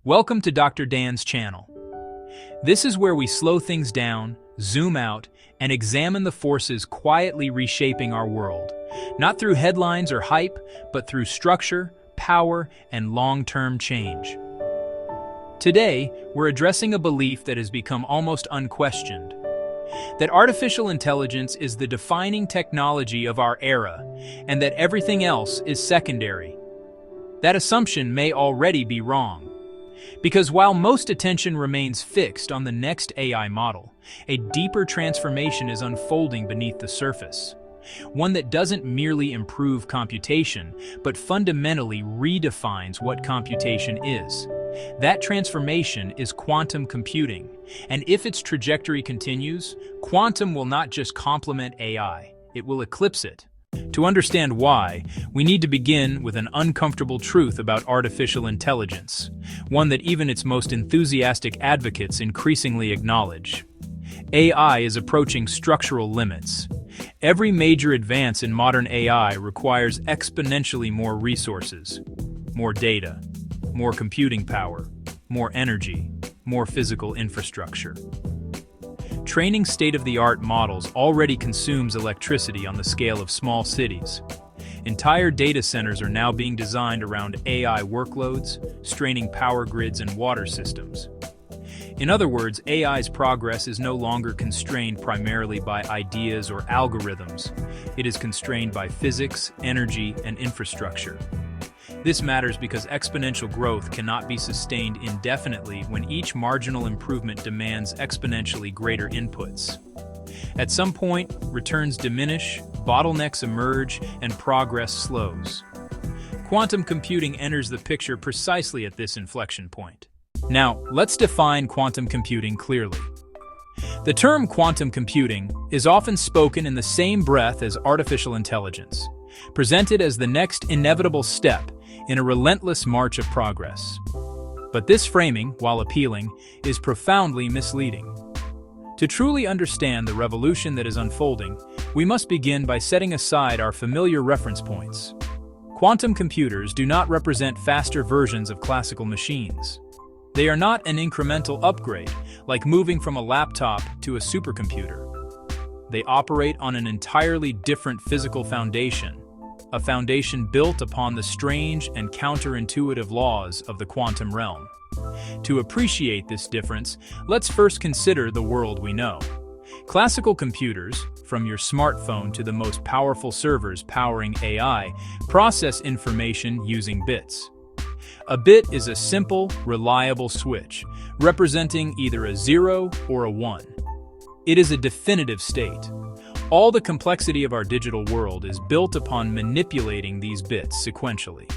Welcome to Dr. Dan's channel. This is where we slow things down, zoom out, and examine the forces quietly reshaping our world, not through headlines or hype, but through structure, power, and long-term change. Today, we're addressing a belief that has become almost unquestioned, that artificial intelligence is the defining technology of our era, and that everything else is secondary. That assumption may already be wrong. Because while most attention remains fixed on the next AI model, a deeper transformation is unfolding beneath the surface. One that doesn't merely improve computation, but fundamentally redefines what computation is. That transformation is quantum computing, and if its trajectory continues, quantum will not just complement AI, it will eclipse it. To understand why, we need to begin with an uncomfortable truth about artificial intelligence, one that even its most enthusiastic advocates increasingly acknowledge. AI is approaching structural limits. Every major advance in modern AI requires exponentially more resources, more data, more computing power, more energy, more physical infrastructure. Training state-of-the-art models already consumes electricity on the scale of small cities. Entire data centers are now being designed around AI workloads, straining power grids and water systems. In other words, AI's progress is no longer constrained primarily by ideas or algorithms. It is constrained by physics, energy, and infrastructure. This matters because exponential growth cannot be sustained indefinitely when each marginal improvement demands exponentially greater inputs. At some point, returns diminish, bottlenecks emerge, and progress slows. Quantum computing enters the picture precisely at this inflection point. Now, let's define quantum computing clearly. The term quantum computing is often spoken in the same breath as artificial intelligence, presented as the next inevitable step in a relentless march of progress. But this framing, while appealing, is profoundly misleading. To truly understand the revolution that is unfolding, we must begin by setting aside our familiar reference points. Quantum computers do not represent faster versions of classical machines. They are not an incremental upgrade, like moving from a laptop to a supercomputer. They operate on an entirely different physical foundation, a foundation built upon the strange and counterintuitive laws of the quantum realm. To appreciate this difference, let's first consider the world we know. Classical computers, from your smartphone to the most powerful servers powering AI, process information using bits. A bit is a simple, reliable switch, representing either a 0 or a 1. It is a definitive state. All the complexity of our digital world is built upon manipulating these bits sequentially.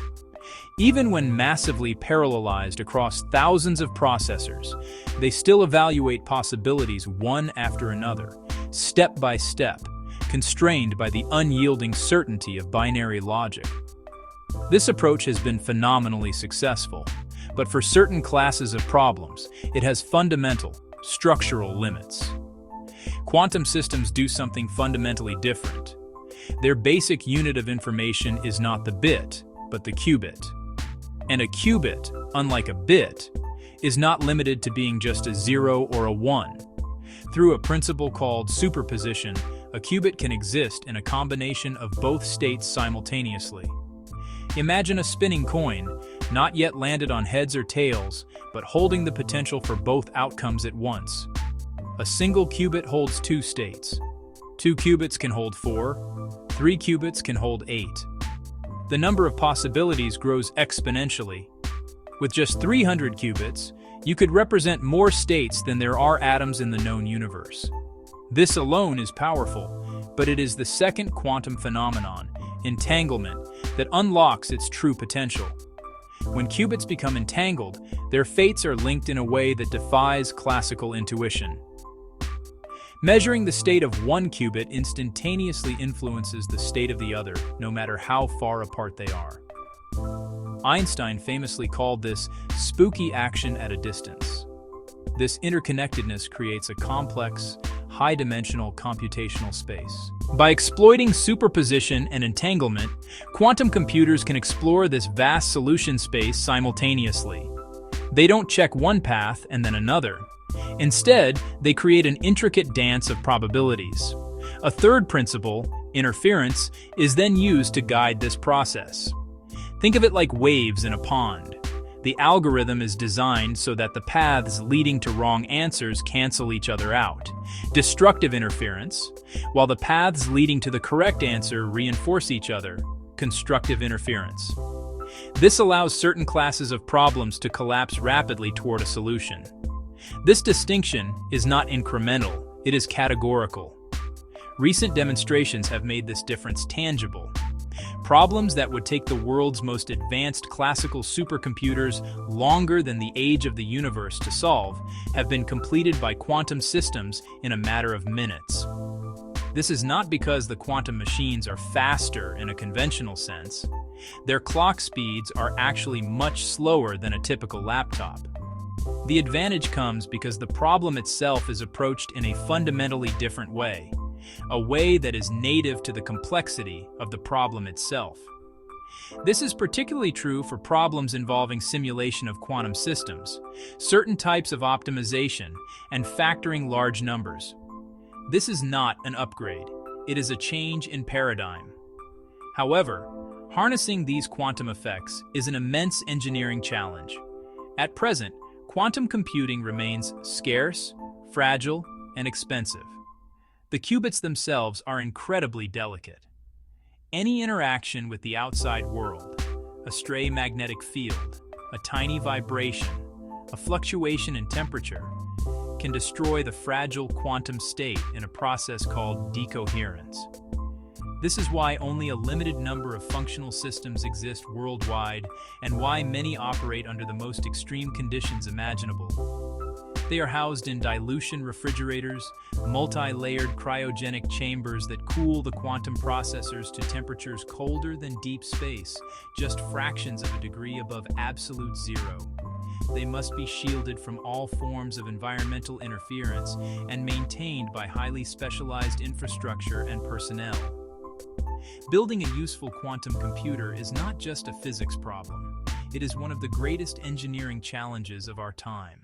Even when massively parallelized across thousands of processors, they still evaluate possibilities one after another, step by step, constrained by the unyielding certainty of binary logic. This approach has been phenomenally successful, but for certain classes of problems, it has fundamental, structural limits. Quantum systems do something fundamentally different. Their basic unit of information is not the bit, but the qubit. And a qubit, unlike a bit, is not limited to being just a 0 or a 1. Through a principle called superposition, a qubit can exist in a combination of both states simultaneously. Imagine a spinning coin, not yet landed on heads or tails, but holding the potential for both outcomes at once. A single qubit holds 2 states. 2 qubits can hold 4, 3 qubits can hold 8. The number of possibilities grows exponentially. With just 300 qubits, you could represent more states than there are atoms in the known universe. This alone is powerful, but it is the second quantum phenomenon, entanglement, that unlocks its true potential. When qubits become entangled, their fates are linked in a way that defies classical intuition. Measuring the state of one qubit instantaneously influences the state of the other, no matter how far apart they are. Einstein famously called this spooky action at a distance. This interconnectedness creates a complex, high-dimensional computational space. By exploiting superposition and entanglement, quantum computers can explore this vast solution space simultaneously. They don't check one path and then another. Instead, they create an intricate dance of probabilities. A third principle, interference, is then used to guide this process. Think of it like waves in a pond. The algorithm is designed so that the paths leading to wrong answers cancel each other out. Destructive interference, while the paths leading to the correct answer reinforce each other. Constructive interference. This allows certain classes of problems to collapse rapidly toward a solution. This distinction is not incremental, it is categorical. Recent demonstrations have made this difference tangible. Problems that would take the world's most advanced classical supercomputers longer than the age of the universe to solve have been completed by quantum systems in a matter of minutes. This is not because the quantum machines are faster in a conventional sense. Their clock speeds are actually much slower than a typical laptop. The advantage comes because the problem itself is approached in a fundamentally different way, a way that is native to the complexity of the problem itself. This is particularly true for problems involving simulation of quantum systems, certain types of optimization, and factoring large numbers. This is not an upgrade, it is a change in paradigm. However, harnessing these quantum effects is an immense engineering challenge. At present, quantum computing remains scarce, fragile, and expensive. The qubits themselves are incredibly delicate. Any interaction with the outside world, a stray magnetic field, a tiny vibration, a fluctuation in temperature, can destroy the fragile quantum state in a process called decoherence. This is why only a limited number of functional systems exist worldwide and why many operate under the most extreme conditions imaginable. They are housed in dilution refrigerators, multi-layered cryogenic chambers that cool the quantum processors to temperatures colder than deep space, just fractions of a degree above absolute zero. They must be shielded from all forms of environmental interference and maintained by highly specialized infrastructure and personnel. Building a useful quantum computer is not just a physics problem. It is one of the greatest engineering challenges of our time.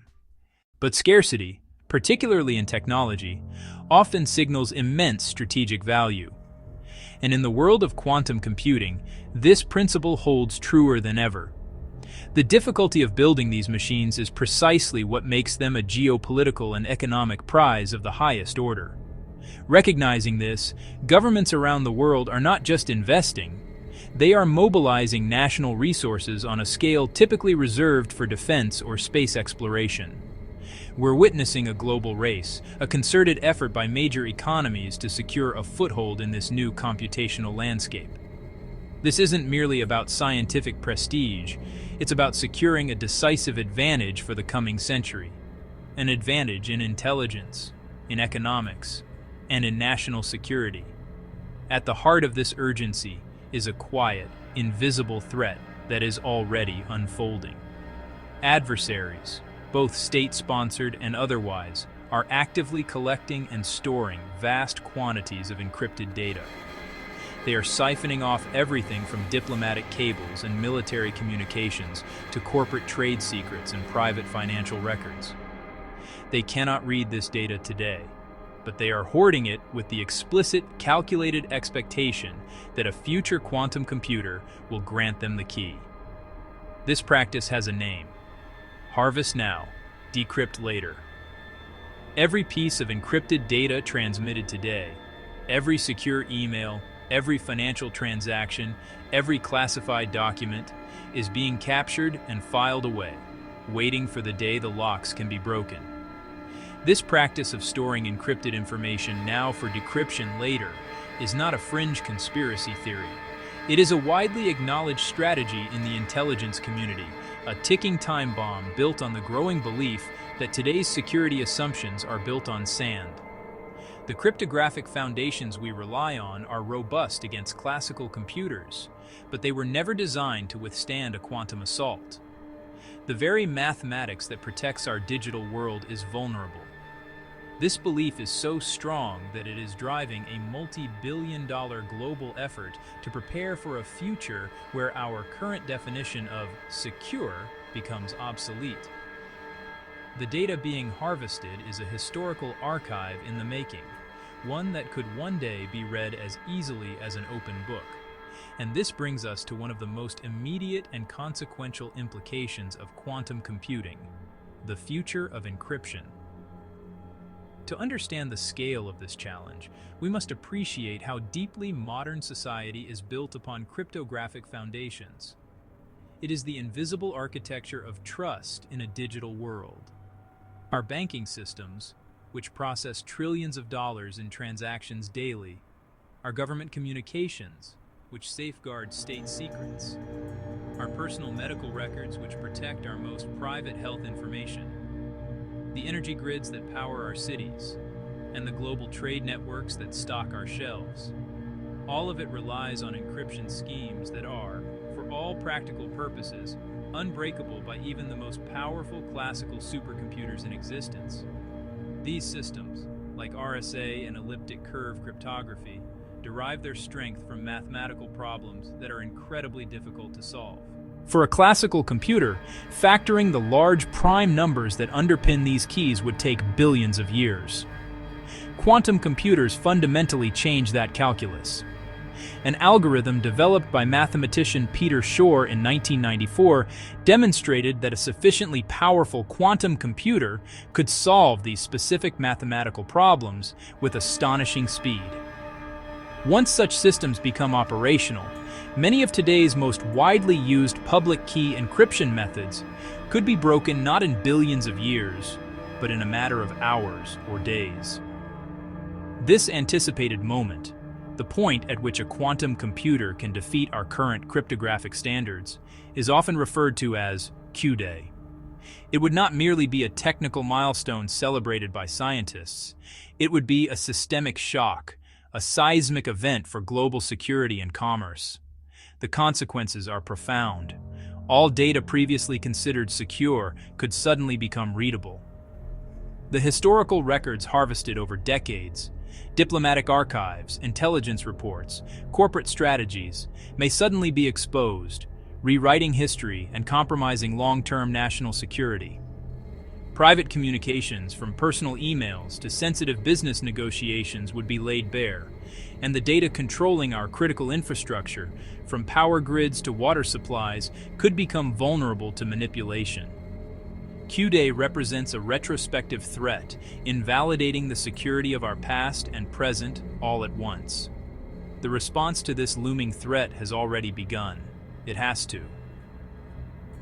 But scarcity, particularly in technology, often signals immense strategic value. And in the world of quantum computing, this principle holds truer than ever. The difficulty of building these machines is precisely what makes them a geopolitical and economic prize of the highest order. Recognizing this, governments around the world are not just investing, they are mobilizing national resources on a scale typically reserved for defense or space exploration. We're witnessing a global race, a concerted effort by major economies to secure a foothold in this new computational landscape. This isn't merely about scientific prestige, it's about securing a decisive advantage for the coming century. An advantage in intelligence, in economics, and in national security. At the heart of this urgency is a quiet, invisible threat that is already unfolding. Adversaries, both state-sponsored and otherwise, are actively collecting and storing vast quantities of encrypted data. They are siphoning off everything from diplomatic cables and military communications to corporate trade secrets and private financial records. They cannot read this data today, but they are hoarding it with the explicit, calculated expectation that a future quantum computer will grant them the key. This practice has a name: harvest now, decrypt later. Every piece of encrypted data transmitted today, every secure email, every financial transaction, every classified document, is being captured and filed away, waiting for the day the locks can be broken. This practice of storing encrypted information now for decryption later is not a fringe conspiracy theory. It is a widely acknowledged strategy in the intelligence community, a ticking time bomb built on the growing belief that today's security assumptions are built on sand. The cryptographic foundations we rely on are robust against classical computers, but they were never designed to withstand a quantum assault. The very mathematics that protects our digital world is vulnerable. This belief is so strong that it is driving a multi-billion-dollar global effort to prepare for a future where our current definition of secure becomes obsolete. The data being harvested is a historical archive in the making, one that could one day be read as easily as an open book. And this brings us to one of the most immediate and consequential implications of quantum computing, the future of encryption. To understand the scale of this challenge, we must appreciate how deeply modern society is built upon cryptographic foundations. It is the invisible architecture of trust in a digital world. Our banking systems, which process trillions of dollars in transactions daily, our government communications, which safeguard state secrets, our personal medical records, which protect our most private health information, the energy grids that power our cities, and the global trade networks that stock our shelves. All of it relies on encryption schemes that are, for all practical purposes, unbreakable by even the most powerful classical supercomputers in existence. These systems, like RSA and elliptic curve cryptography, derive their strength from mathematical problems that are incredibly difficult to solve. For a classical computer, factoring the large prime numbers that underpin these keys would take billions of years. Quantum computers fundamentally change that calculus. An algorithm developed by mathematician Peter Shor in 1994 demonstrated that a sufficiently powerful quantum computer could solve these specific mathematical problems with astonishing speed. Once such systems become operational, many of today's most widely used public key encryption methods could be broken not in billions of years, but in a matter of hours or days. This anticipated moment, the point at which a quantum computer can defeat our current cryptographic standards, is often referred to as Q-Day. It would not merely be a technical milestone celebrated by scientists. It would be a systemic shock, a seismic event for global security and commerce. The consequences are profound. All data previously considered secure could suddenly become readable. The historical records harvested over decades, diplomatic archives, intelligence reports, corporate strategies, may suddenly be exposed, rewriting history and compromising long-term national security. Private communications, from personal emails to sensitive business negotiations, would be laid bare, and the data controlling our critical infrastructure, from power grids to water supplies, could become vulnerable to manipulation. Q-Day represents a retrospective threat, invalidating the security of our past and present all at once. The response to this looming threat has already begun. It has to.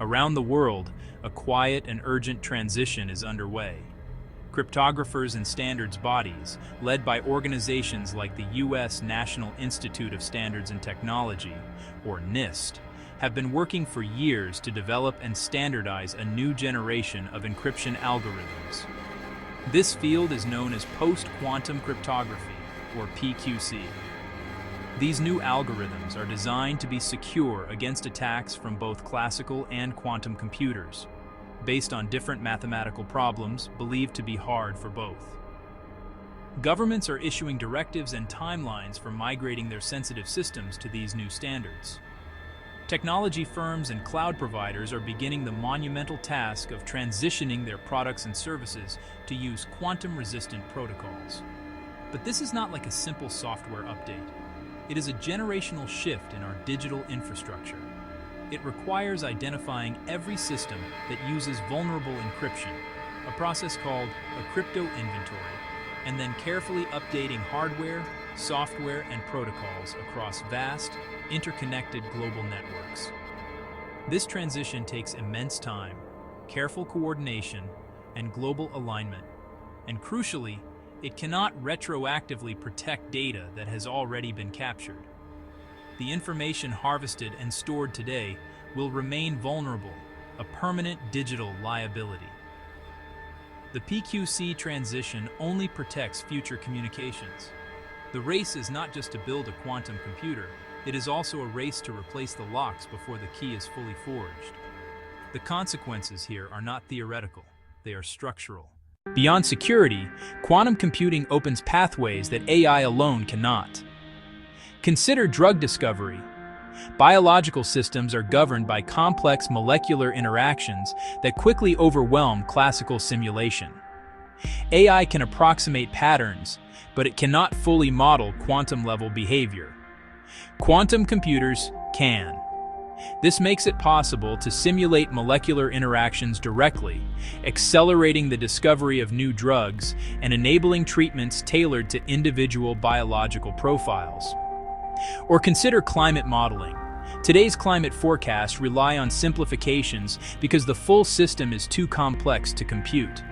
Around the world, a quiet and urgent transition is underway. Cryptographers and standards bodies, led by organizations like the U.S. National Institute of Standards and Technology, or NIST, have been working for years to develop and standardize a new generation of encryption algorithms. This field is known as post-quantum cryptography, or PQC. These new algorithms are designed to be secure against attacks from both classical and quantum computers, based on different mathematical problems believed to be hard for both. Governments are issuing directives and timelines for migrating their sensitive systems to these new standards. Technology firms and cloud providers are beginning the monumental task of transitioning their products and services to use quantum-resistant protocols. But this is not like a simple software update. It is a generational shift in our digital infrastructure. It requires identifying every system that uses vulnerable encryption, a process called a crypto inventory, and then carefully updating hardware, software, and protocols across vast, interconnected global networks. This transition takes immense time, careful coordination, and global alignment, and crucially, it cannot retroactively protect data that has already been captured. The information harvested and stored today will remain vulnerable, a permanent digital liability. The PQC transition only protects future communications. The race is not just to build a quantum computer, it is also a race to replace the locks before the key is fully forged. The consequences here are not theoretical, they are structural. Beyond security, quantum computing opens pathways that AI alone cannot. Consider drug discovery. Biological systems are governed by complex molecular interactions that quickly overwhelm classical simulation. AI can approximate patterns, but it cannot fully model quantum-level behavior. Quantum computers can. This makes it possible to simulate molecular interactions directly, accelerating the discovery of new drugs and enabling treatments tailored to individual biological profiles. Or consider climate modeling. Today's climate forecasts rely on simplifications because the full system is too complex to compute.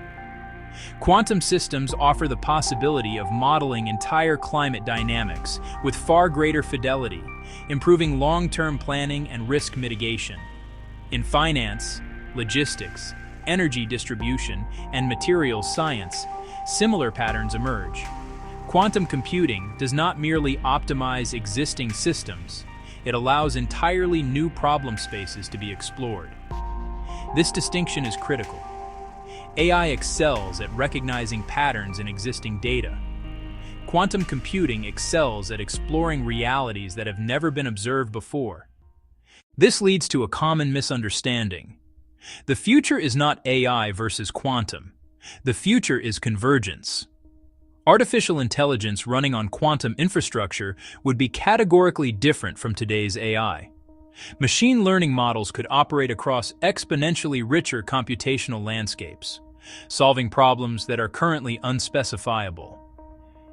Quantum systems offer the possibility of modeling entire climate dynamics with far greater fidelity, improving long-term planning and risk mitigation. In finance, logistics, energy distribution, and materials science, similar patterns emerge. Quantum computing does not merely optimize existing systems, it allows entirely new problem spaces to be explored. This distinction is critical. AI excels at recognizing patterns in existing data. Quantum computing excels at exploring realities that have never been observed before. This leads to a common misunderstanding. The future is not AI versus quantum. The future is convergence. Artificial intelligence running on quantum infrastructure would be categorically different from today's AI. Machine learning models could operate across exponentially richer computational landscapes, solving problems that are currently unspecifiable.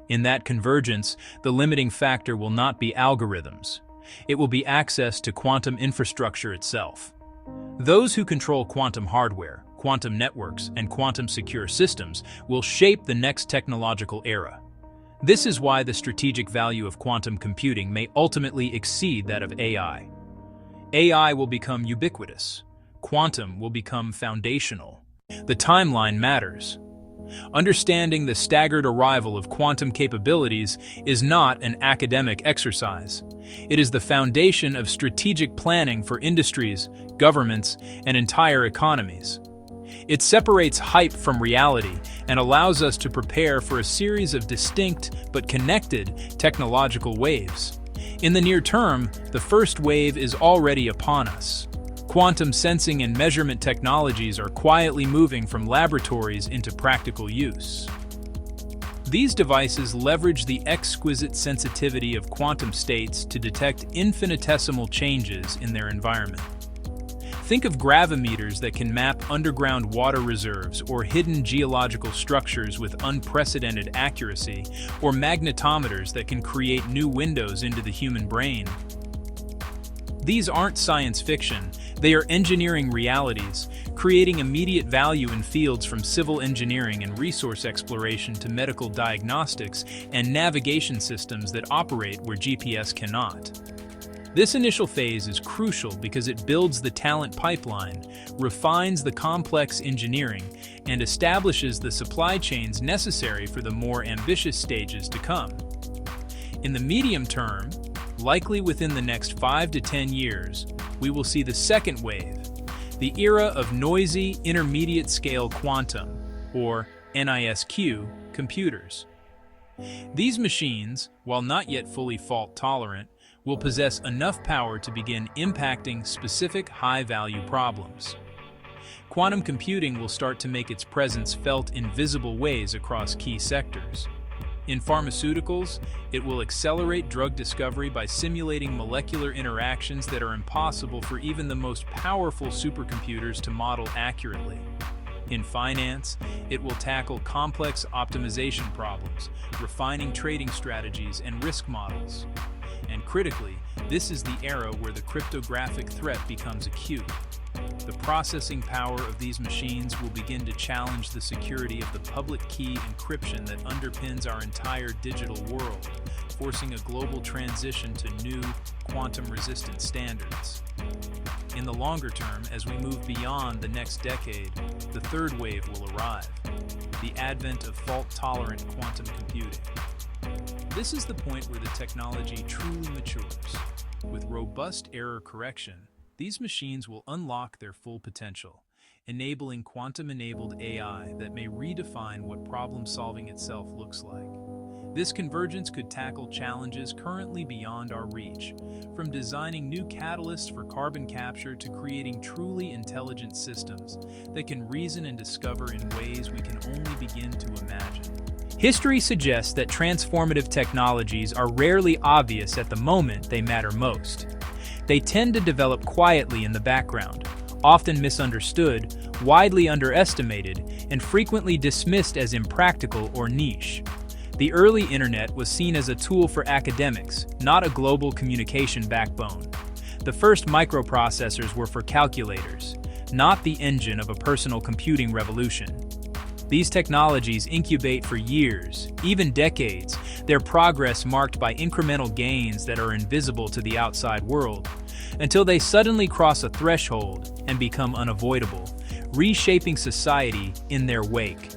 In that convergence, the limiting factor will not be algorithms. It will be access to quantum infrastructure itself. Those who control quantum hardware, quantum networks, and quantum-secure systems will shape the next technological era. This is why the strategic value of quantum computing may ultimately exceed that of AI. AI will become ubiquitous. Quantum will become foundational. The timeline matters. Understanding the staggered arrival of quantum capabilities is not an academic exercise. It is the foundation of strategic planning for industries, governments, and entire economies. It separates hype from reality and allows us to prepare for a series of distinct but connected technological waves. In the near term, the first wave is already upon us. Quantum sensing and measurement technologies are quietly moving from laboratories into practical use. These devices leverage the exquisite sensitivity of quantum states to detect infinitesimal changes in their environment. Think of gravimeters that can map underground water reserves or hidden geological structures with unprecedented accuracy, or magnetometers that can create new windows into the human brain. These aren't science fiction, they are engineering realities, creating immediate value in fields from civil engineering and resource exploration to medical diagnostics and navigation systems that operate where GPS cannot. This initial phase is crucial because it builds the talent pipeline, refines the complex engineering, and establishes the supply chains necessary for the more ambitious stages to come. In the medium term, likely within the next 5 to 10 years, we will see the second wave, the era of noisy intermediate-scale quantum, or NISQ, computers. These machines, while not yet fully fault-tolerant, will possess enough power to begin impacting specific high-value problems. Quantum computing will start to make its presence felt in visible ways across key sectors. In pharmaceuticals, it will accelerate drug discovery by simulating molecular interactions that are impossible for even the most powerful supercomputers to model accurately. In finance, it will tackle complex optimization problems, refining trading strategies and risk models. And critically, this is the era where the cryptographic threat becomes acute. The processing power of these machines will begin to challenge the security of the public key encryption that underpins our entire digital world, forcing a global transition to new, quantum-resistant standards. In the longer term, as we move beyond the next decade, the third wave will arrive, the advent of fault-tolerant quantum computing. This is the point where the technology truly matures. With robust error correction, these machines will unlock their full potential, enabling quantum-enabled AI that may redefine what problem-solving itself looks like. This convergence could tackle challenges currently beyond our reach, from designing new catalysts for carbon capture to creating truly intelligent systems that can reason and discover in ways we can only begin to imagine. History suggests that transformative technologies are rarely obvious at the moment they matter most. They tend to develop quietly in the background, often misunderstood, widely underestimated, and frequently dismissed as impractical or niche. The early internet was seen as a tool for academics, not a global communication backbone. The first microprocessors were for calculators, not the engine of a personal computing revolution. These technologies incubate for years, even decades, their progress marked by incremental gains that are invisible to the outside world, until they suddenly cross a threshold and become unavoidable, reshaping society in their wake.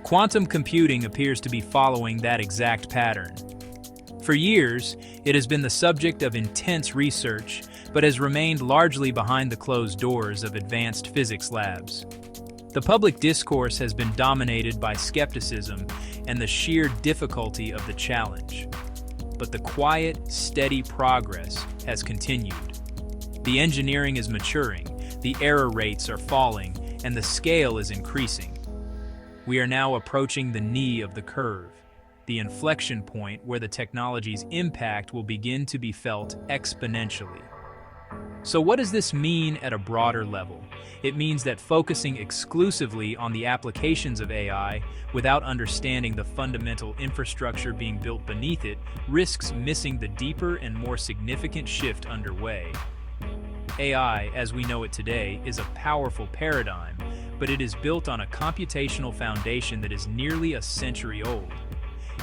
Quantum computing appears to be following that exact pattern. For years, it has been the subject of intense research, but has remained largely behind the closed doors of advanced physics labs. The public discourse has been dominated by skepticism and the sheer difficulty of the challenge. But the quiet, steady progress has continued. The engineering is maturing, the error rates are falling, and the scale is increasing. We are now approaching the knee of the curve, the inflection point where the technology's impact will begin to be felt exponentially. So what does this mean at a broader level? It means that focusing exclusively on the applications of AI without understanding the fundamental infrastructure being built beneath it risks missing the deeper and more significant shift underway. AI, as we know it today, is a powerful paradigm, but it is built on a computational foundation that is nearly a century old.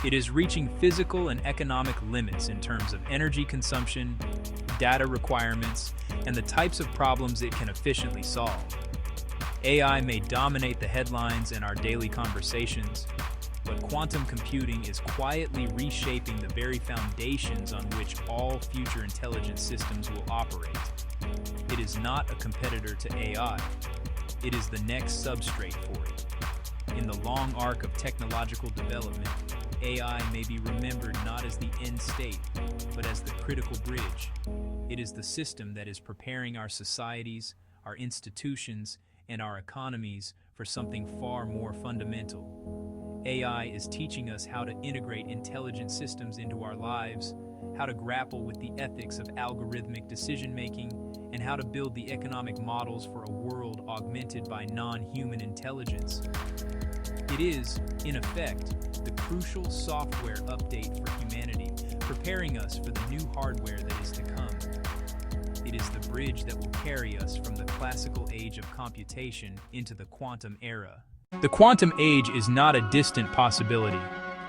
It is reaching physical and economic limits in terms of energy consumption, data requirements, and the types of problems it can efficiently solve. AI may dominate the headlines and our daily conversations, but quantum computing is quietly reshaping the very foundations on which all future intelligent systems will operate. It is not a competitor to AI. It is the next substrate for it. In the long arc of technological development, AI may be remembered not as the end state, but as the critical bridge. It is the system that is preparing our societies, our institutions, and our economies for something far more fundamental. AI is teaching us how to integrate intelligent systems into our lives, how to grapple with the ethics of algorithmic decision-making, and how to build the economic models for a world augmented by non-human intelligence. It is, in effect, the crucial software update for humanity, preparing us for the new hardware that is to come. It is the bridge that will carry us from the classical age of computation into the quantum era. The quantum age is not a distant possibility.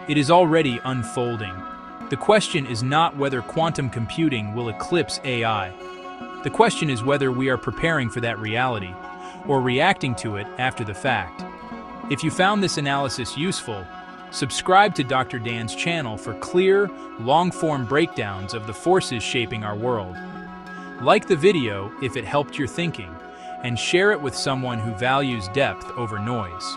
It is already unfolding. The question is not whether quantum computing will eclipse AI. The question is whether we are preparing for that reality, or reacting to it after the fact. If you found this analysis useful, subscribe to Dr. Dan's channel for clear, long-form breakdowns of the forces shaping our world. Like the video if it helped your thinking, and share it with someone who values depth over noise.